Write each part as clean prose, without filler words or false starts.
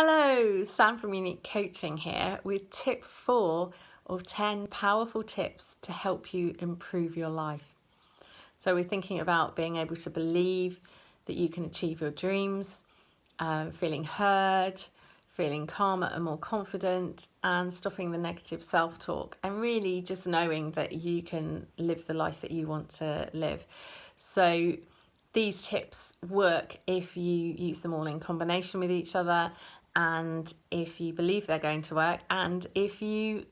Hello, Sam from Unique Coaching here with tip 4 of 10 powerful tips to help you improve your life. So we're thinking about being able to believe that you can achieve your dreams, feeling heard, feeling calmer and more confident, and stopping the negative self-talk, and really just knowing that you can live the life that you want to live. So these tips work if you use them all in combination with each other, and if you believe they're going to work, and if you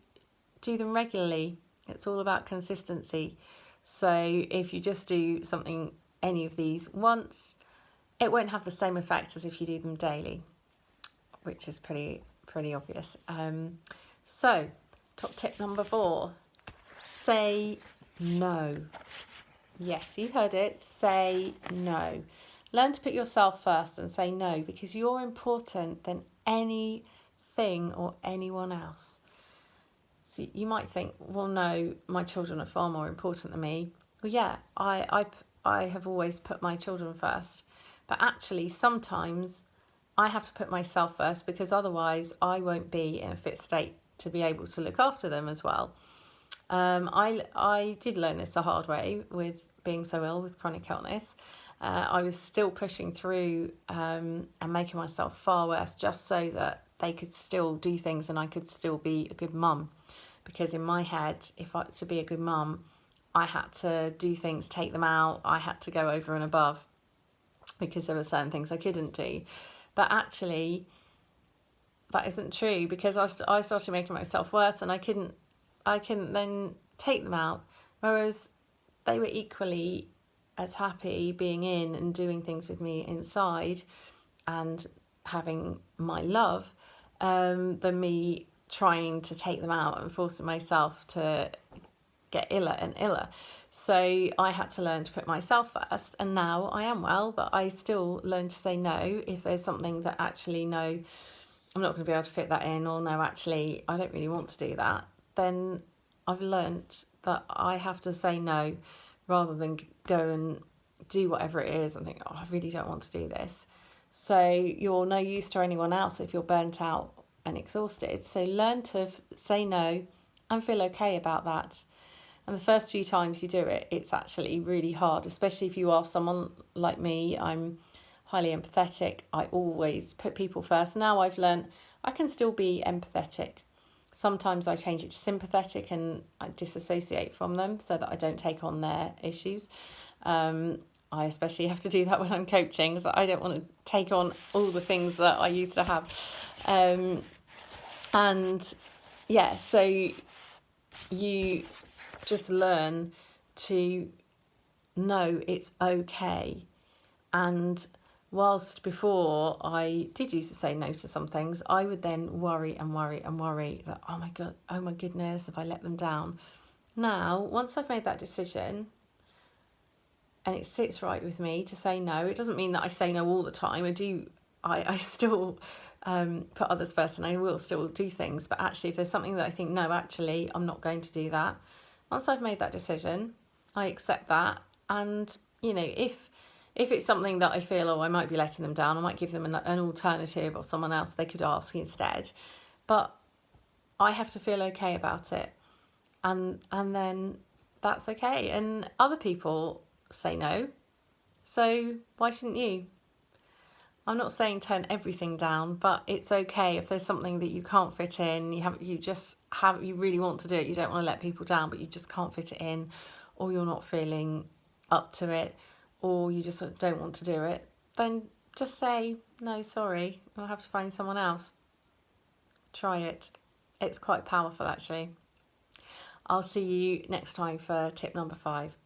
do them regularly. It's all about consistency. So if you just do any of these once, it won't have the same effect as if you do them daily, which is pretty obvious. So top tip number 4, say no. Yes, you heard it. Say no. Learn to put yourself first and say no, because you're important than anything or anyone else. So you might think, well, no, my children are far more important than me. Well, yeah, I have always put my children first. But actually, sometimes I have to put myself first, because otherwise I won't be in a fit state to be able to look after them as well. I did learn this the hard way with being so ill with chronic illness. I was still pushing through and making myself far worse just so that they could still do things and I could still be a good mum. Because in my head, to be a good mum, I had to do things, take them out. I had to go over and above because there were certain things I couldn't do. But actually, that isn't true, because I started making myself worse and I couldn't then take them out. Whereas they were equally as happy being in and doing things with me inside and having my love than me trying to take them out and forcing myself to get iller and iller. So I had to learn to put myself first, and now I am well, but I still learn to say no if there's something that actually, no, I'm not going to be able to fit that in, or no, actually, I don't really want to do that. Then I've learnt that I have to say no rather than go and do whatever it is and think, oh, I really don't want to do this. So you're no use to anyone else if you're burnt out and exhausted. So learn to say no and feel okay about that. And the first few times you do it, it's actually really hard, especially if you are someone like me. I'm highly empathetic. I always put people first. Now I've learned I can still be empathetic. Sometimes I change it to sympathetic and I disassociate from them so that I don't take on their issues. I especially have to do that when I'm coaching, because I don't want to take on all the things that I used to have. And yeah, so you just learn to know it's okay. And whilst before I did used to say no to some things, I would then worry that, oh my goodness, if I let them down. Now, once I've made that decision and it sits right with me to say no, it doesn't mean that I say no all the time. I still put others first, and I will still do things. But actually, if there's something that I think, no, actually, I'm not going to do that. Once I've made that decision, I accept that. And, if it's something that I feel, I might be letting them down, I might give them an alternative or someone else they could ask instead. But I have to feel okay about it. And then that's okay. And other people say no. So why shouldn't you? I'm not saying turn everything down, but it's okay if there's something that you can't fit in, you really want to do it, you don't want to let people down, but you just can't fit it in, or you're not feeling up to it, or you just don't want to do it, then just say, no, sorry, I'll have to find someone else. Try it. It's quite powerful, actually. I'll see you next time for tip number 5.